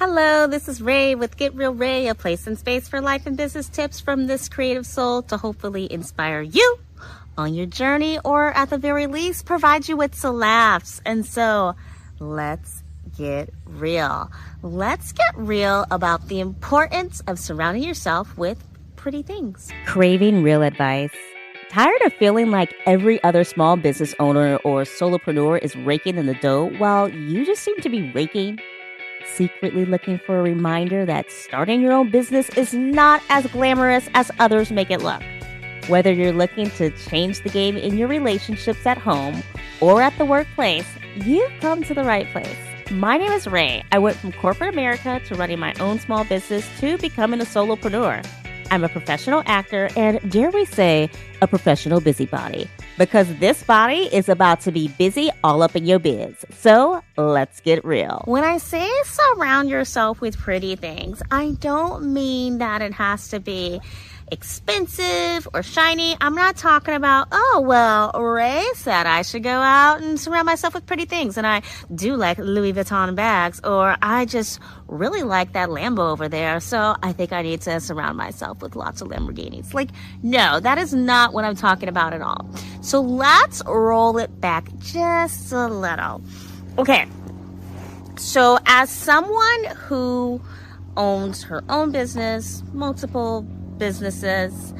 Hello, this is Ray with Get Real Ray, a place and space for life and business tips from this creative soul to hopefully inspire you on your journey, or at the very least, provide you with some laughs. And so, let's get real. Let's get real about the importance of surrounding yourself with pretty things. Craving real advice? Tired of feeling like every other small business owner or solopreneur is raking in the dough while you just seem to be raking? Secretly looking for a reminder that starting your own business is not as glamorous as others make it look? Whether you're looking to change the game in your relationships at home or at the workplace, you've come to the right place. My name is Ray. I went from corporate America to running my own small business to becoming a solopreneur. I'm a professional actor and, dare we say, a professional busybody, because this body is about to be busy all up in your biz. So let's get real. When I say surround yourself with pretty things, I don't mean that it has to be expensive or shiny. I'm not talking about, oh, well, Ray said I should go out and surround myself with pretty things, and I do like Louis Vuitton bags, or I just really like that Lambo over there, so I think I need to surround myself with lots of Lamborghinis. Like, no, that is not what I'm talking about at all. So let's roll it back just a little. Okay, so as someone who owns her own business, multiple businesses,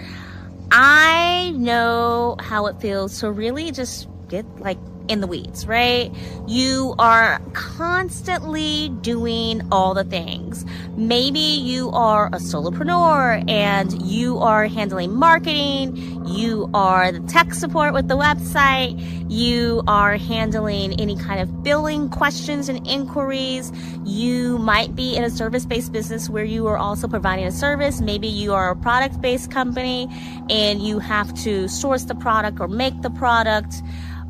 I know how it feels to really just get like in the weeds, right? You are constantly doing all the things. Maybe you are a solopreneur and you are handling marketing, you are the tech support with the website, you are handling any kind of billing questions and inquiries. You might be in a service-based business where you are also providing a service. Maybe you are a product-based company and you have to source the product or make the product,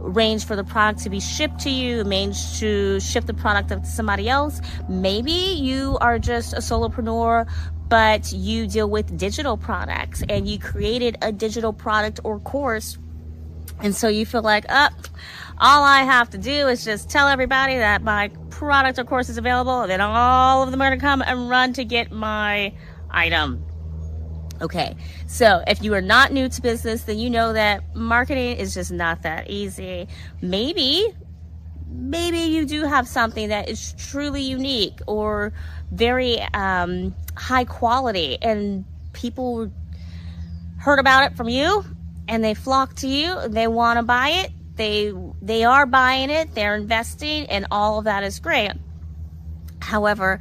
arrange for the product to be shipped to you, arrange to ship the product to somebody else. Maybe you are just a solopreneur, but you deal with digital products and you created a digital product or course. And so you feel like, all I have to do is just tell everybody that my product or course is available, and then all of them are going to come and run to get my item. Okay, so if you are not new to business, then you know that marketing is just not that easy. Maybe you do have something that is truly unique or very high quality, and people heard about it from you and they flock to you, they want to buy it, they are buying it, they're investing, and all of that is great. However,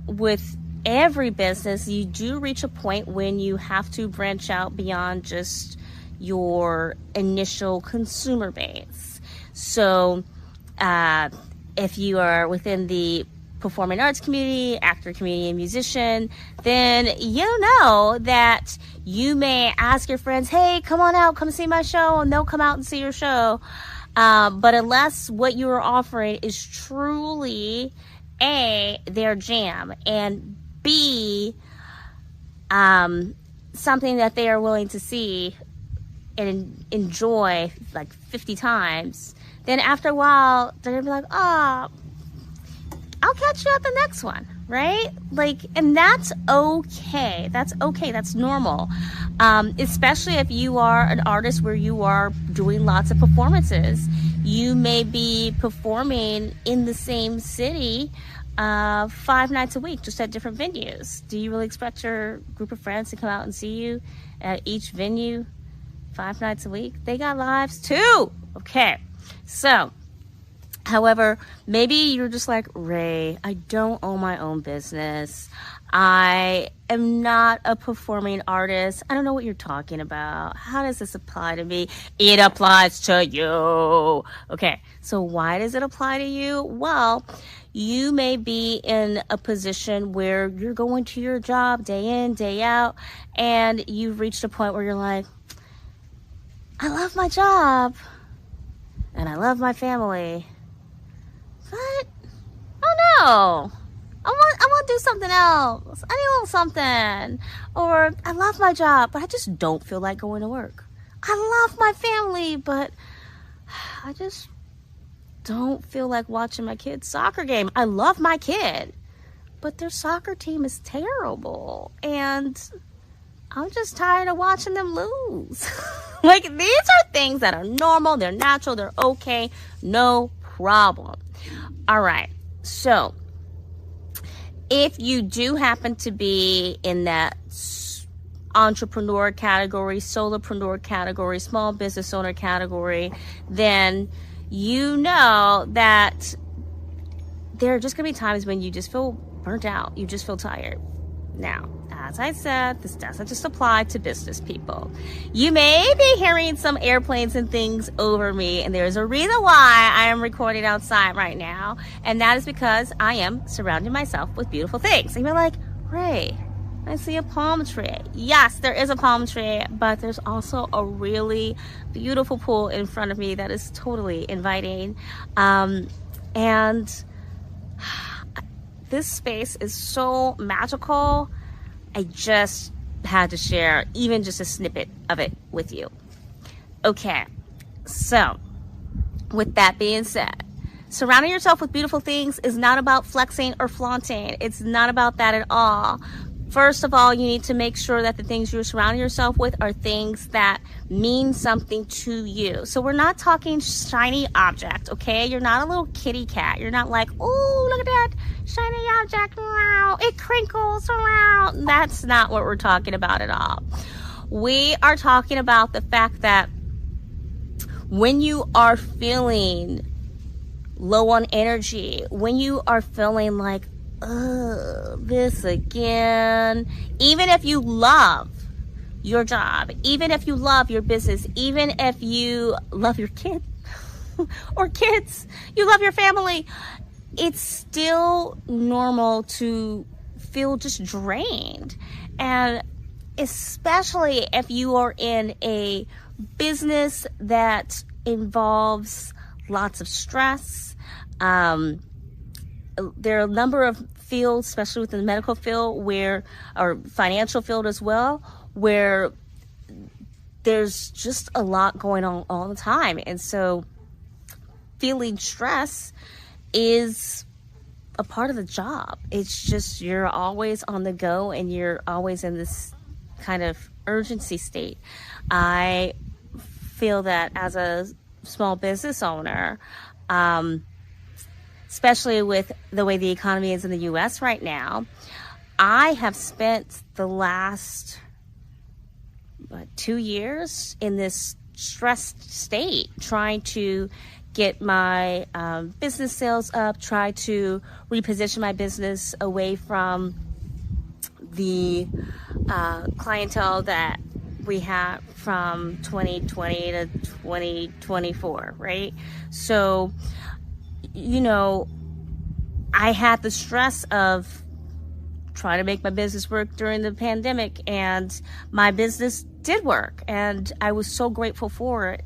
with every business, you do reach a point when you have to branch out beyond just your initial consumer base. So if you are within the performing arts community, actor community, and musician, then you know that you may ask your friends, hey, come on out, come see my show, and they'll come out and see your show. But unless what you are offering is truly A, their jam, and B, something that they are willing to see and enjoy like 50 times, then after a while, they're gonna be like, oh, I'll catch you at the next one, right? Like, and that's okay. That's okay. That's normal. Especially if you are an artist where you are doing lots of performances. You may be performing in the same city 5 nights a week, just at different venues. Do you really expect your group of friends to come out and see you at each venue 5 nights a week? They got lives too. Okay. So, however, maybe you're just like, Ray, I don't own my own business. I am not a performing artist. I don't know what you're talking about. How does this apply to me? It applies to you. Okay, so why does it apply to you? Well, you may be in a position where you're going to your job day in, day out, and you've reached a point where you're like, I love my job, and I love my family, but oh no, I want to do something else. I need a little something. Or I love my job, but I just don't feel like going to work. I love my family, but I just don't feel like watching my kid's soccer game. I love my kid, but their soccer team is terrible. And I'm just tired of watching them lose. Like, these are things that are normal, they're natural, they're okay, no problem. All right, so if you do happen to be in that entrepreneur category, solopreneur category, small business owner category, then you know that there are just going to be times when you just feel burnt out, you just feel tired. Now, as I said, this doesn't just apply to business people. You may be hearing some airplanes and things over me, and there's a reason why I am recording outside right now, and that is because I am surrounding myself with beautiful things. And you're like, Ray, I see a palm tree. Yes, there is a palm tree, but there's also a really beautiful pool in front of me that is totally inviting. And this space is so magical. I just had to share even just a snippet of it with you. Okay, so with that being said, surrounding yourself with beautiful things is not about flexing or flaunting. It's not about that at all. First of all, you need to make sure that the things you're surrounding yourself with are things that mean something to you. So we're not talking shiny object, okay? You're not a little kitty cat. You're not like, oh, look at that shiny object. Wow, it crinkles around. That's not what we're talking about at all. We are talking about the fact that when you are feeling low on energy, when you are feeling like, this again, even if you love your job, even if you love your business, even if you love your kid or kids, you love your family, it's still normal to feel just drained. And especially if you are in a business that involves lots of stress. There are a number of fields, especially within the medical field, or financial field as well, where there's just a lot going on all the time. And so feeling stress is a part of the job. It's just, you're always on the go and you're always in this kind of urgency state. I feel that as a small business owner, especially with the way the economy is in the U.S. right now, I have spent the last 2 years in this stressed state, trying to get my business sales up, try to reposition my business away from the clientele that we had from 2020 to 2024, right? So, you know, I had the stress of trying to make my business work during the pandemic, and my business did work, and I was so grateful for it.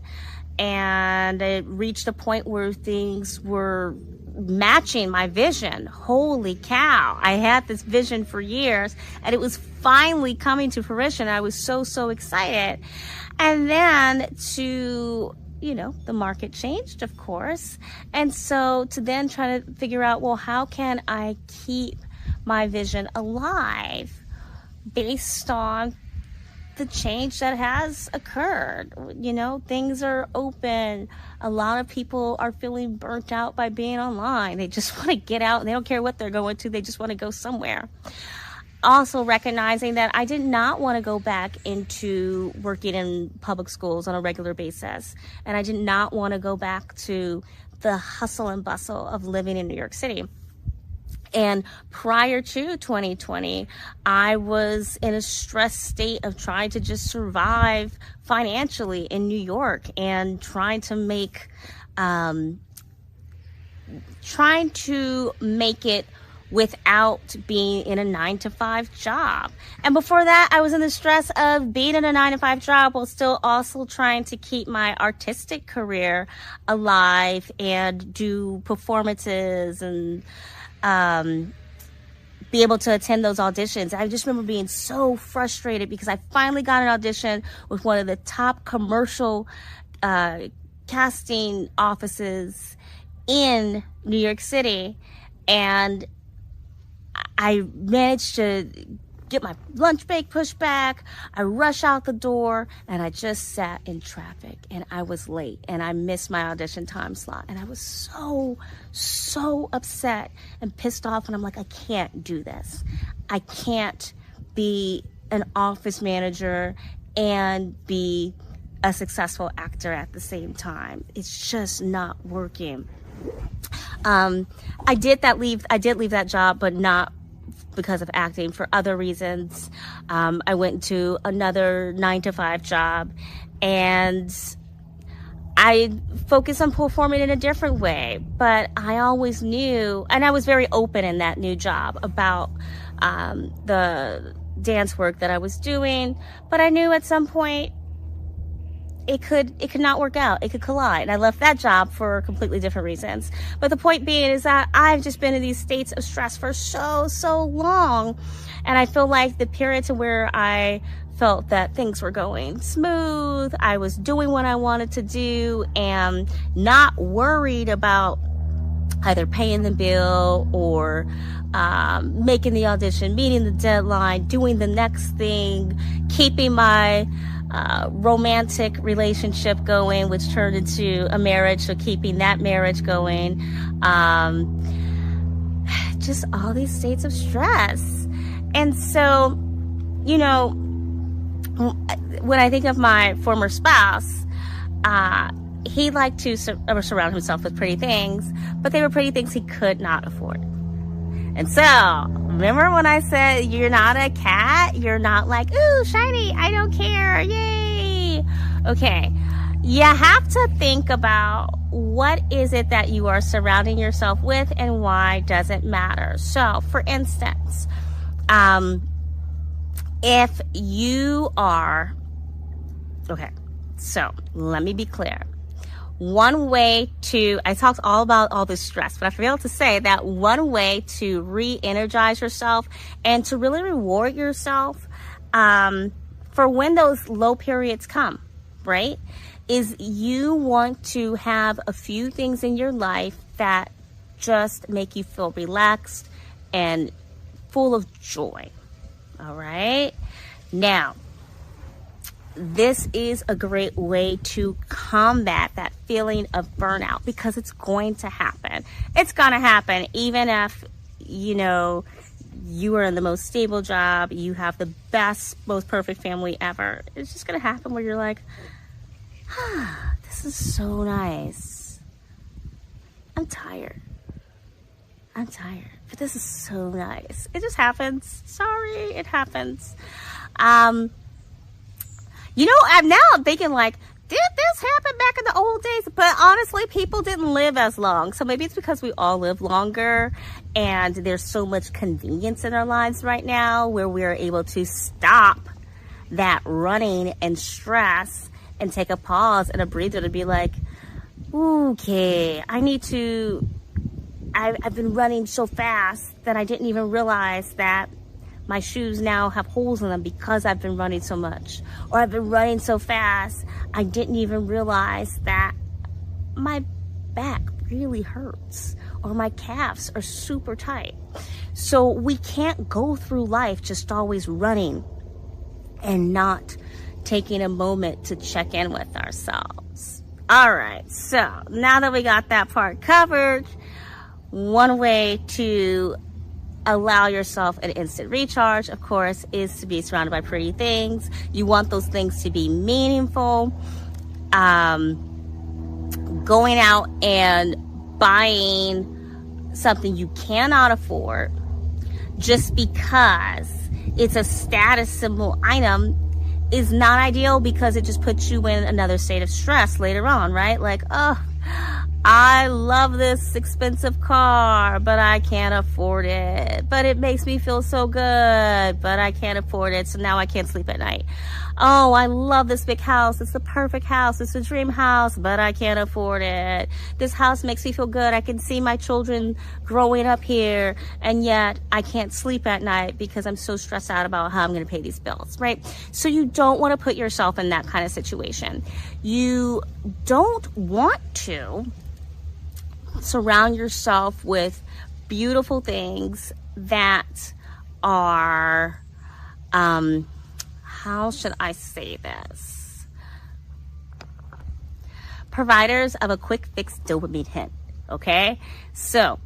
And it reached a point where things were matching my vision. Holy cow. I had this vision for years, and it was finally coming to fruition. I was so excited. And then the market changed, of course. And so to then try to figure out, well, how can I keep my vision alive based on the change that has occurred? Things are open. A lot of people are feeling burnt out by being online. They just want to get out, and they don't care what they're going to. They just want to go somewhere. Also recognizing that I did not want to go back into working in public schools on a regular basis. And I did not want to go back to the hustle and bustle of living in New York City. And prior to 2020, I was in a stressed state of trying to just survive financially in New York and trying to make it without being in a 9-to-5 job. And before that, I was in the stress of being in a 9-to-5 job while still also trying to keep my artistic career alive and do performances and be able to attend those auditions. I just remember being so frustrated because I finally got an audition with one of the top commercial casting offices in New York City, and I managed to get my lunch break pushed back. I rush out the door and I just sat in traffic and I was late and I missed my audition time slot. And I was so upset and pissed off. And I'm like, I can't do this. I can't be an office manager and be a successful actor at the same time. It's just not working. I did leave that job, but not because of acting, for other reasons. I went to another 9-to-5 job and I focused on performing in a different way. But I always knew, and I was very open in that new job about the dance work that I was doing, but I knew at some point it could not work out. It could collide. And I left that job for completely different reasons. But the point being is that I've just been in these states of stress for so long. And I feel like the period to where I felt that things were going smooth, I was doing what I wanted to do and not worried about either paying the bill or making the audition, meeting the deadline, doing the next thing, keeping my romantic relationship going, which turned into a marriage, so keeping that marriage going. Just all these states of stress. And so, you know, when I think of my former spouse, he liked to surround himself with pretty things, but they were pretty things he could not afford. And so, remember when I said you're not a cat? You're not like, ooh, shiny, I don't care, yay. Okay, you have to think about what is it that you are surrounding yourself with and why does it matter. So, for instance, if you are, okay, so let me be clear. One way to, I talked all about all this stress, but I failed to say that one way to re-energize yourself and to really reward yourself for when those low periods come, right, is you want to have a few things in your life that just make you feel relaxed and full of joy, all right? Now, this is a great way to combat that feeling of burnout because it's going to happen. It's going to happen even if, you know, you are in the most stable job, you have the best, most perfect family ever. It's just going to happen where you're like, this is so nice. I'm tired, but this is so nice. It just happens. Sorry, it happens. You know, I'm thinking like, did this happen back in the old days? But honestly, people didn't live as long. So maybe it's because we all live longer and there's so much convenience in our lives right now where we're able to stop that running and stress and take a pause and a breather to be like, okay, I've been running so fast that I didn't even realize that my shoes now have holes in them because I've been running so much. Or I've been running so fast, I didn't even realize that my back really hurts or my calves are super tight. So we can't go through life just always running and not taking a moment to check in with ourselves. All right, so now that we got that part covered, one way to allow yourself an instant recharge, of course, is to be surrounded by pretty things. You want those things to be meaningful. Going out and buying something you cannot afford just because it's a status symbol item is not ideal because it just puts you in another state of stress later on, right? Like, oh, I love this expensive car, but I can't afford it. But it makes me feel so good, but I can't afford it. So now I can't sleep at night. Oh, I love this big house. It's the perfect house. It's a dream house, but I can't afford it. This house makes me feel good. I can see my children growing up here, and yet I can't sleep at night because I'm so stressed out about how I'm going to pay these bills, right? So you don't want to put yourself in that kind of situation. You don't want to surround yourself with beautiful things that are, how should I say this? Providers of a quick fix dopamine hit. Okay? So,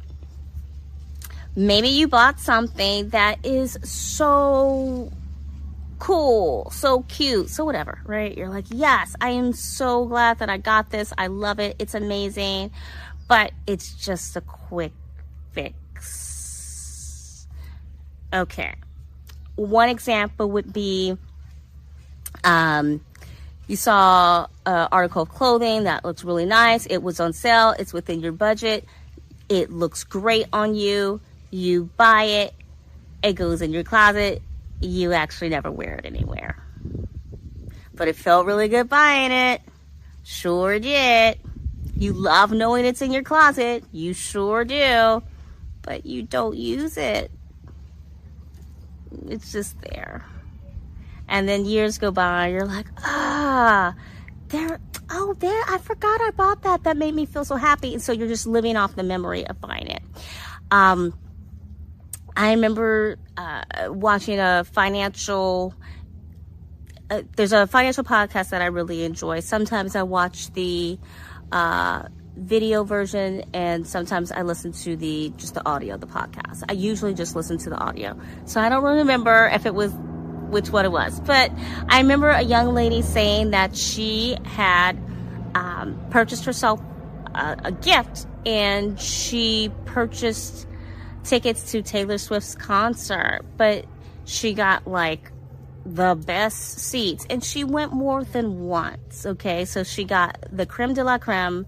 maybe you bought something that is so cool, so cute, so whatever, right? You're like, yes, I am so glad that I got this. I love it. It's amazing. But it's just a quick fix. Okay. One example would be, you saw an article of clothing that looks really nice. It was on sale. It's within your budget. It looks great on you. You buy it. It goes in your closet. You actually never wear it anywhere. But it felt really good buying it. Sure did. You love knowing it's in your closet. You sure do. But you don't use it. It's just there. And then years go by. You're like, I forgot I bought that. That made me feel so happy. And so you're just living off the memory of buying it. I remember watching a financial, there's a financial podcast that I really enjoy. Sometimes I watch the video version, and sometimes I listen to just the audio of the podcast. I usually just listen to the audio. So I don't really remember if it was which one it was. But I remember a young lady saying that she had purchased herself a gift, and she purchased tickets to Taylor Swift's concert, but she got like the best seats, and she went more than once. Okay, so she got the creme de la creme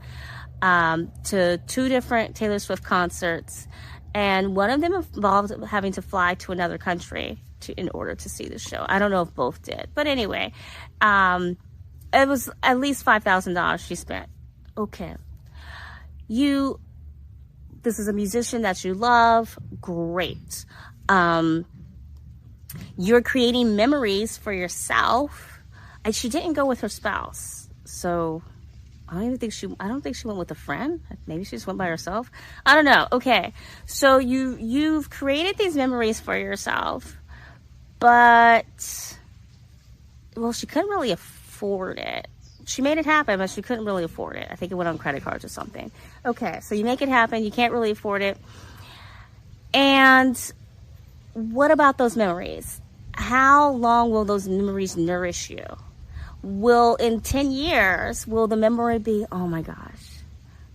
to 2 different Taylor Swift concerts, and one of them involved having to fly to another country in order to see the show. I don't know if both did, but anyway, it was at least $5,000 she spent. Okay, this is a musician that you love. Great. You're creating memories for yourself. And she didn't go with her spouse. So I don't think she went with a friend. Maybe she just went by herself. I don't know. Okay. So you've created these memories for yourself, but she couldn't really afford it. She made it happen, but she couldn't really afford it. I think it went on credit cards or something. Okay, so you make it happen. You can't really afford it. And what about those memories? How long will those memories nourish you? In 10 years, will the memory be, oh my gosh,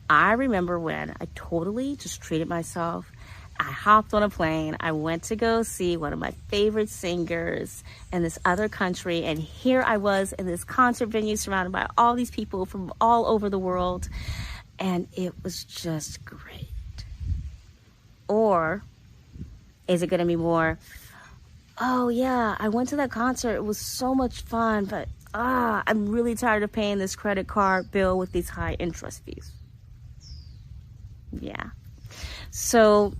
I remember when I totally just treated myself. I hopped on a plane. I went to go see one of my favorite singers in this other country. And here I was in this concert venue surrounded by all these people from all over the world. And it was just great. Or is it going to be more, oh yeah, I went to that concert. It was so much fun, but I'm really tired of paying this credit card bill with these high interest fees. Yeah. So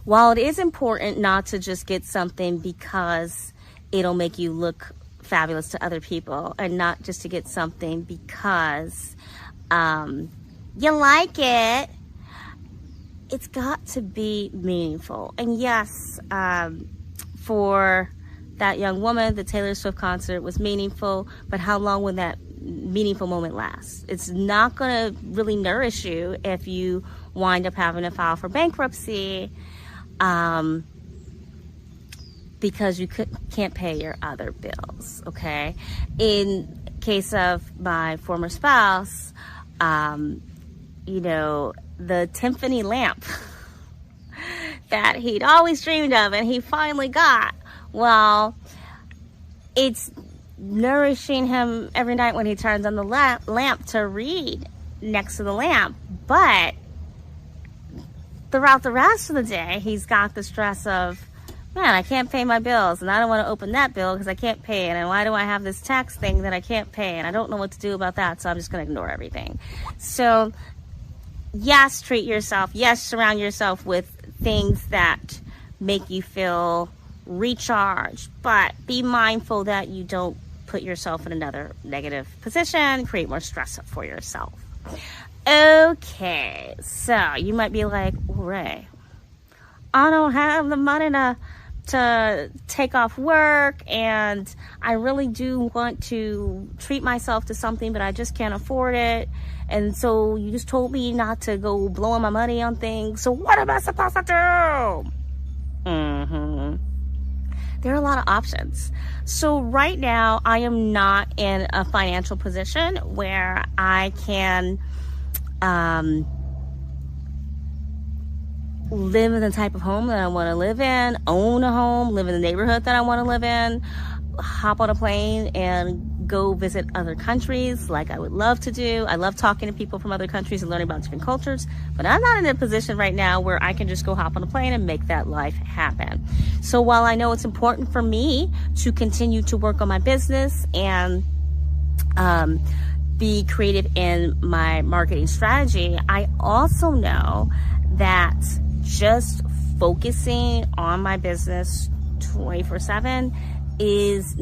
while it is important not to just get something because it'll make you look fabulous to other people, and not just to get something because you like it, it's got to be meaningful. And yes, for that young woman, the Taylor Swift concert was meaningful, but how long will that meaningful moment last? It's not going to really nourish you if you wind up having to file for bankruptcy because you can't pay your other bills. Okay, in case of my former spouse, the Tiffany lamp that he'd always dreamed of and he finally got. Well, it's nourishing him every night when he turns on the lamp to read next to the lamp, but throughout the rest of the day, he's got the stress of, man, I can't pay my bills, and I don't want to open that bill because I can't pay it, and why do I have this tax thing that I can't pay, and I don't know what to do about that, so I'm just going to ignore everything. So, yes, treat yourself. Yes, surround yourself with things that make you feel recharged, but be mindful that you don't put yourself in another negative position, create more stress for yourself. Okay, so you might be like, Ray, I don't have the money to take off work, and I really do want to treat myself to something, but I just can't afford it. And so you just told me not to go blowing my money on things. So what am I supposed to do? There are a lot of options. So right now, I am not in a financial position where I can live in the type of home that I want to live in, own a home, live in the neighborhood that I want to live in, hop on a plane and go visit other countries like I would love to do. I love talking to people from other countries and learning about different cultures, but I'm not in a position right now where I can just go hop on a plane and make that life happen. So while I know it's important for me to continue to work on my business and be creative in my marketing strategy, I also know that just focusing on my business 24/7 it's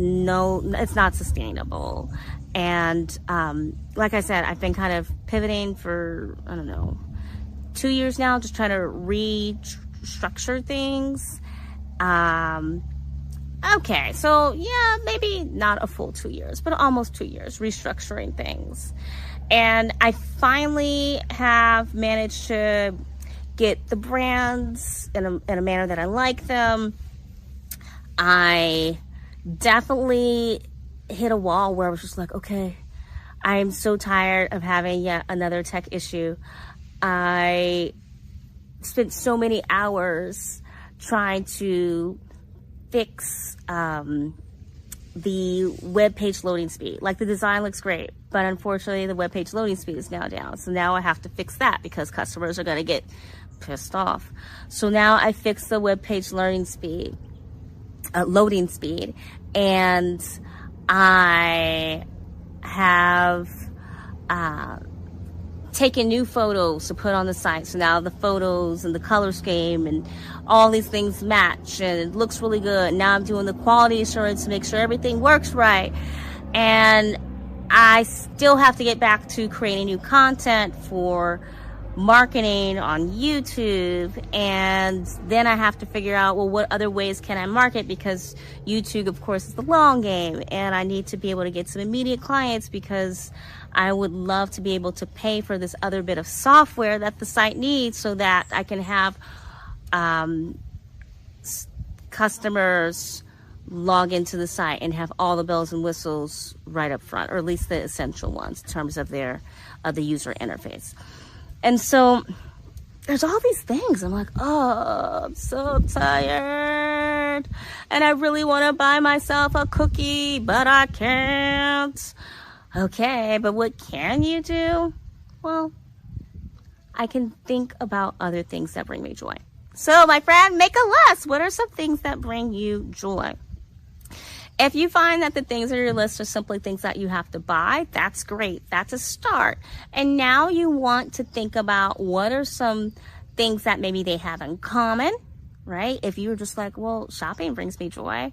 not sustainable. And like I said, I've been kind of pivoting for, 2 years now, just trying to restructure things. Okay, so yeah, maybe not a full 2 years, but almost 2 years restructuring things. And I finally have managed to get the brands in a manner that I like them. I definitely hit a wall where I was just like, okay, I am so tired of having yet another tech issue. I spent so many hours trying to fix the web page loading speed. Like, the design looks great, but unfortunately the web page loading speed is now down. So now I have to fix that because customers are going to get pissed off. So now I fixed the web page loading speed, and I have taken new photos to put on the site. So now the photos and the color scheme and all these things match, and it looks really good. Now I'm doing the quality assurance to make sure everything works right. And I still have to get back to creating new content for marketing on YouTube, and then I have to figure out, well, what other ways can I market, because YouTube, of course, is the long game, and I need to be able to get some immediate clients, because I would love to be able to pay for this other bit of software that the site needs so that I can have customers log into the site and have all the bells and whistles right up front, or at least the essential ones in terms of the user interface. And so there's all these things. I'm like, oh, I'm so tired. And I really want to buy myself a cookie, but I can't. Okay, but what can you do? Well, I can think about other things that bring me joy. So, my friend, make a list. What are some things that bring you joy? If you find that the things on your list are simply things that you have to buy, that's great. That's a start. And now you want to think about what are some things that maybe they have in common, right? If you're just like, well, shopping brings me joy.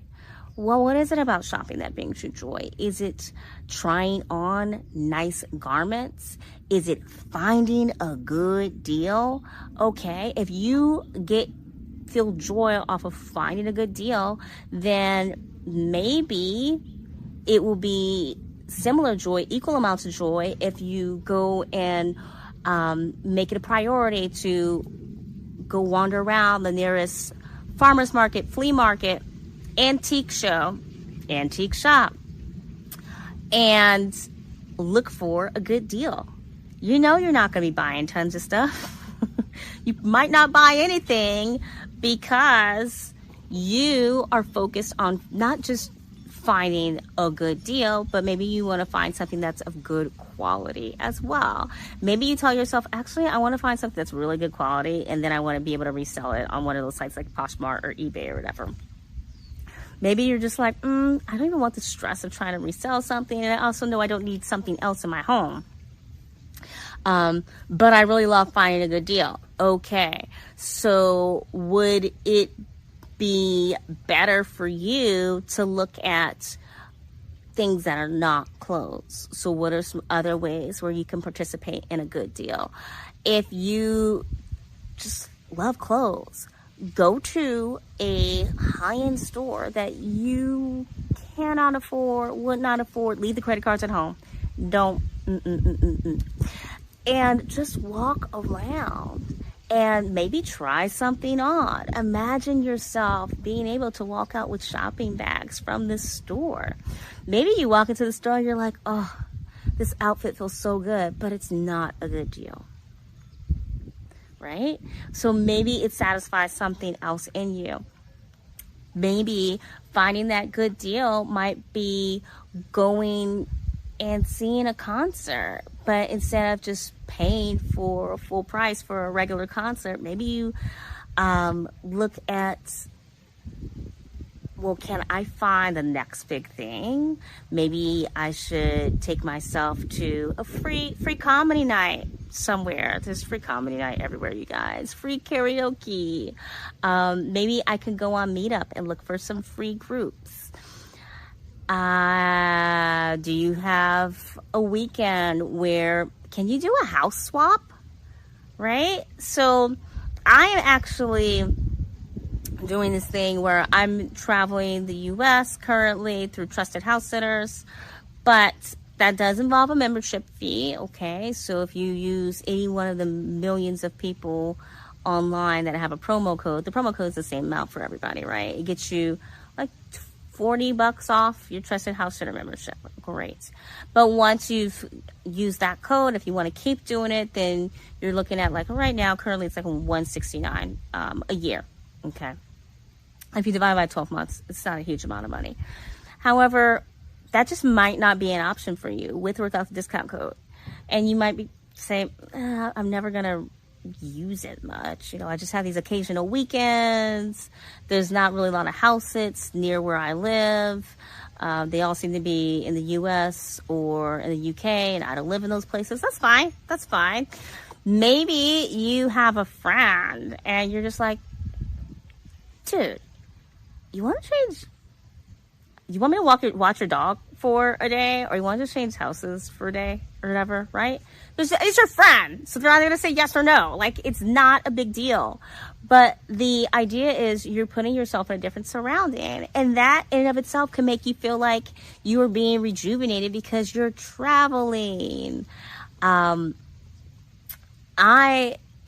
Well, what is it about shopping that brings you joy? Is it trying on nice garments? Is it finding a good deal? Okay, if you feel joy off of finding a good deal, then maybe it will be similar joy, equal amounts of joy, if you go and make it a priority to go wander around the nearest farmer's market, flea market, antique shop, and look for a good deal. You know you're not going to be buying tons of stuff. You might not buy anything because you are focused on not just finding a good deal, but maybe you want to find something that's of good quality as well. Maybe you tell yourself, actually, I want to find something that's really good quality, and then I want to be able to resell it on one of those sites like Poshmark or eBay or whatever. Maybe you're just like, I don't even want the stress of trying to resell something, and I also know I don't need something else in my home. But I really love finding a good deal. Okay, so would it be better for you to look at things that are not clothes? So what are some other ways where you can participate in a good deal? If you just love clothes, go to a high-end store that you cannot afford, would not afford, leave the credit cards at home. Don't, and just walk around and maybe try something on. Imagine yourself being able to walk out with shopping bags from this store. Maybe you walk into the store and you're like, oh, this outfit feels so good, but it's not a good deal. Right? So maybe it satisfies something else in you. Maybe finding that good deal might be going and seeing a concert, but instead of just paying for full price for a regular concert, maybe you look at, well, can I find the next big thing? Maybe I should take myself to a free comedy night somewhere. There's free comedy night everywhere, you guys. Free karaoke. Maybe I could go on Meetup and look for some free groups. Do you have a weekend where, can you do a house swap? Right? So I am actually doing this thing where I'm traveling the US currently through Trusted House Sitters, but that does involve a membership fee, okay? So if you use any one of the millions of people online that have a promo code, the promo code is the same amount for everybody, right? It gets you like $40 off your Trusted House Sitter membership. Great. But once you've used that code, if you want to keep doing it, then you're looking at, like, right now, currently it's like $169 a year, okay? If you divide by 12 months, it's not a huge amount of money. However, that just might not be an option for you with or without the discount code. And you might be saying, I'm never going to use it much. You know, I just have these occasional weekends. There's not really a lot of house sits near where I live. They all seem to be in the US or in the UK, and I don't live in those places. That's fine. That's fine. Maybe you have a friend and you're just like, dude, you want to change? You want me to watch your dog for a day, or you want to just change houses for a day or whatever, right? It's your friend, so they're not going to say yes or no. Like, it's not a big deal. But the idea is you're putting yourself in a different surrounding, and that in and of itself can make you feel like you are being rejuvenated because you're traveling. I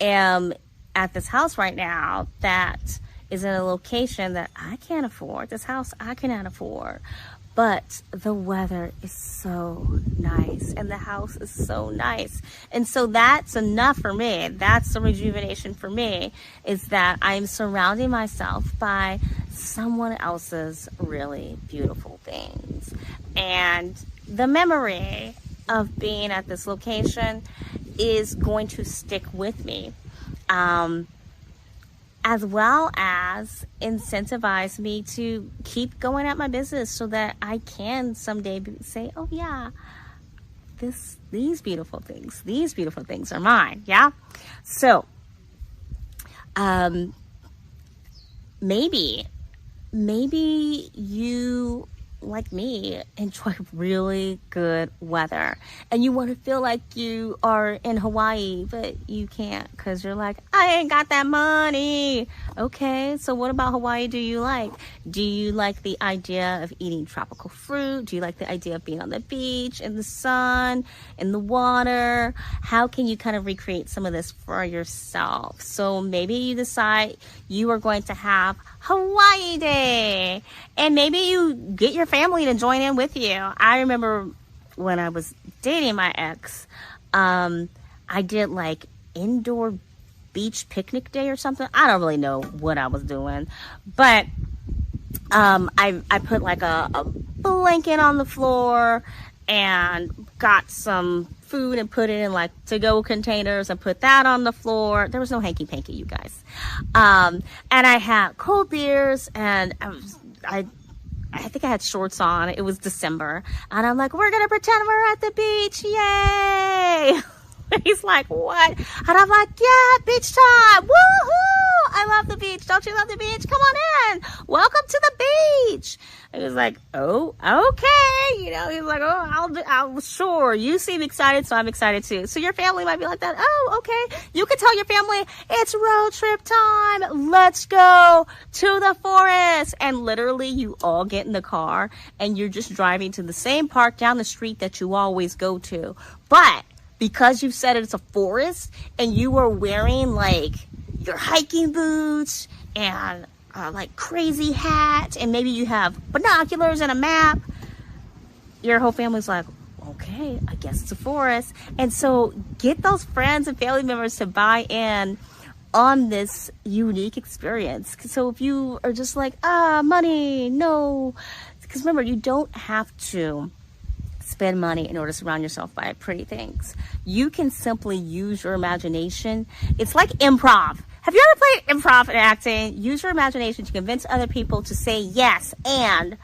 am at this house right now that is in a location that I can't afford. This house I cannot afford. But the weather is so nice and the house is so nice. And so that's enough for me. That's the rejuvenation for me, is that I'm surrounding myself by someone else's really beautiful things. And the memory of being at this location is going to stick with me. As well as incentivize me to keep going at my business so that I can someday say, oh yeah, these beautiful things are mine. Yeah. So, maybe you, like me, enjoy really good weather and you want to feel like you are in Hawaii, but you can't because you're like, I ain't got that money. Okay, so what about Hawaii do you like? Do you like the idea of eating tropical fruit? Do you like the idea of being on the beach, in the sun, in the water? How can you kind of recreate some of this for yourself? So maybe you decide you are going to have Hawaii Day, and maybe you get your family to join in with you. I remember when I was dating my ex, I did like indoor beach picnic day or something. I don't really know what I was doing, but I put like a blanket on the floor and got some food and put it in like to-go containers and put that on the floor. There was no hanky-panky, you guys. And I had cold beers, and I think I had shorts on. It was December, and I'm like, we're gonna pretend we're at the beach, yay! He's like, what? And I'm like, yeah, beach time, woohoo! I love the beach. Don't you love the beach? Come on in. Welcome to the beach. And he's like, oh, okay. He's like, oh, I'll sure. You seem excited, so I'm excited too. So your family might be like that. Oh, okay. You can tell your family, it's road trip time. Let's go to the forest. And literally you all get in the car and you're just driving to the same park down the street that you always go to. But because you've said it's a forest and you were wearing like your hiking boots and like crazy hat, and maybe you have binoculars and a map, your whole family's like, okay, I guess it's a forest. And so get those friends and family members to buy in on this unique experience. So if you are just like, money, no, because remember, you don't have to spend money in order to surround yourself by pretty things. You can simply use your imagination. It's like improv. Have you ever played improv and acting? Use your imagination to convince other people to say yes, and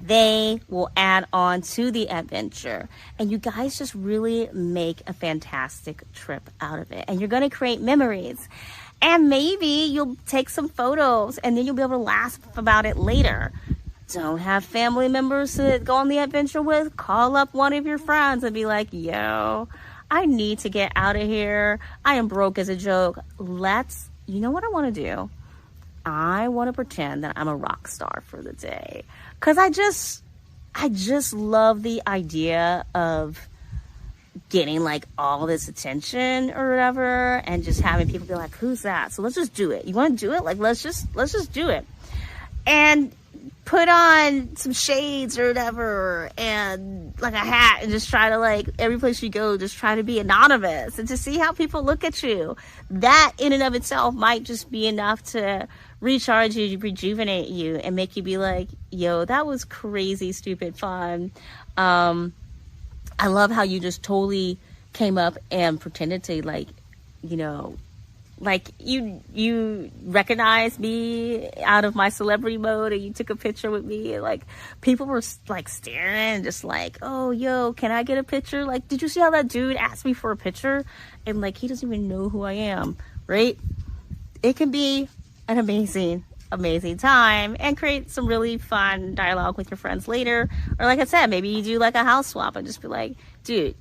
they will add on to the adventure. And you guys just really make a fantastic trip out of it. And you're going to create memories. And maybe you'll take some photos and then you'll be able to laugh about it later. Don't have family members to go on the adventure with? Call up one of your friends and be like, yo, I need to get out of here. I am broke as a joke. You know what I want to do? I want to pretend that I'm a rock star for the day. Because I just love the idea of getting like all this attention or whatever, and just having people be like, who's that? So let's just do it. You want to do it? Like, let's just do it. And put on some shades or whatever, and like a hat, and just try to, like, every place you go, just try to be anonymous and to see how people look at you. That in and of itself might just be enough to recharge you, rejuvenate you, and make you be like, yo, that was crazy, stupid fun. I love how you just totally came up and pretended to, like, like you recognized me out of my celebrity mode, and you took a picture with me, and like people were like staring and just like, oh, yo, can I get a picture? Like, did you see how that dude asked me for a picture? And like, he doesn't even know who I am, right? It can be an amazing time and create some really fun dialogue with your friends later. Or like I said, maybe you do like a house swap and just be like, dude,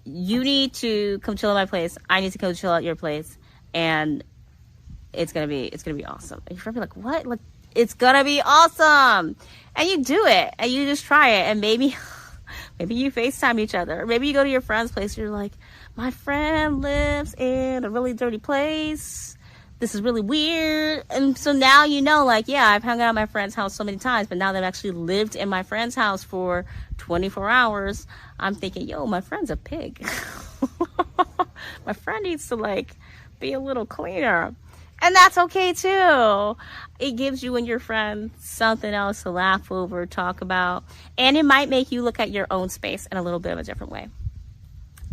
you need to come chill at my place. I need to come chill at your place, and it's gonna be awesome. And your friend be like, what? Like, it's gonna be awesome. And you do it, and you just try it, and maybe you FaceTime each other. Or maybe you go to your friend's place, and you're like, my friend lives in a really dirty place. This is really weird. And so now you know, like, yeah, I've hung out at my friend's house so many times, but now they've actually lived in my friend's house for 24 hours. I'm thinking, yo, my friend's a pig. My friend needs to, like, be a little cleaner. And that's okay, too. It gives you and your friend something else to laugh over, talk about, and it might make you look at your own space in a little bit of a different way.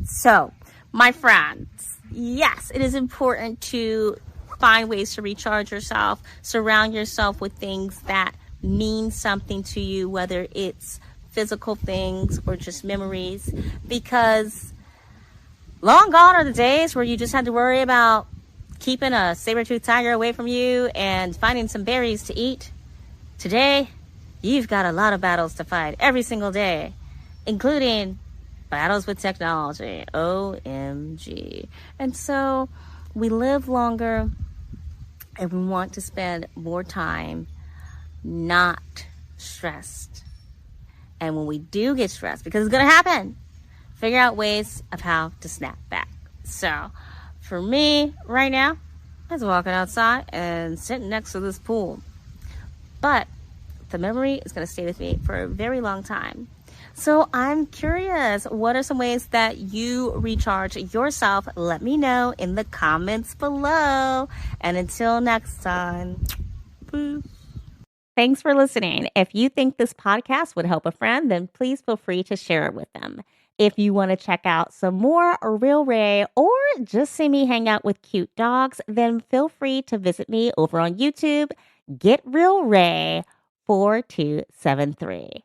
So, my friends, yes, it is important to find ways to recharge yourself, surround yourself with things that mean something to you, whether it's physical things or just memories, because long gone are the days where you just had to worry about keeping a saber-toothed tiger away from you and finding some berries to eat. Today, you've got a lot of battles to fight every single day, including battles with technology. OMG. And so we live longer, and we want to spend more time not stressed. And when we do get stressed, because it's going to happen, figure out ways of how to snap back. So for me right now, I was walking outside and sitting next to this pool. But the memory is going to stay with me for a very long time. So I'm curious, what are some ways that you recharge yourself? Let me know in the comments below. And until next time, boo. Thanks for listening. If you think this podcast would help a friend, then please feel free to share it with them. If you want to check out some more Real Ray, or just see me hang out with cute dogs, then feel free to visit me over on YouTube. Get Real Ray 4273.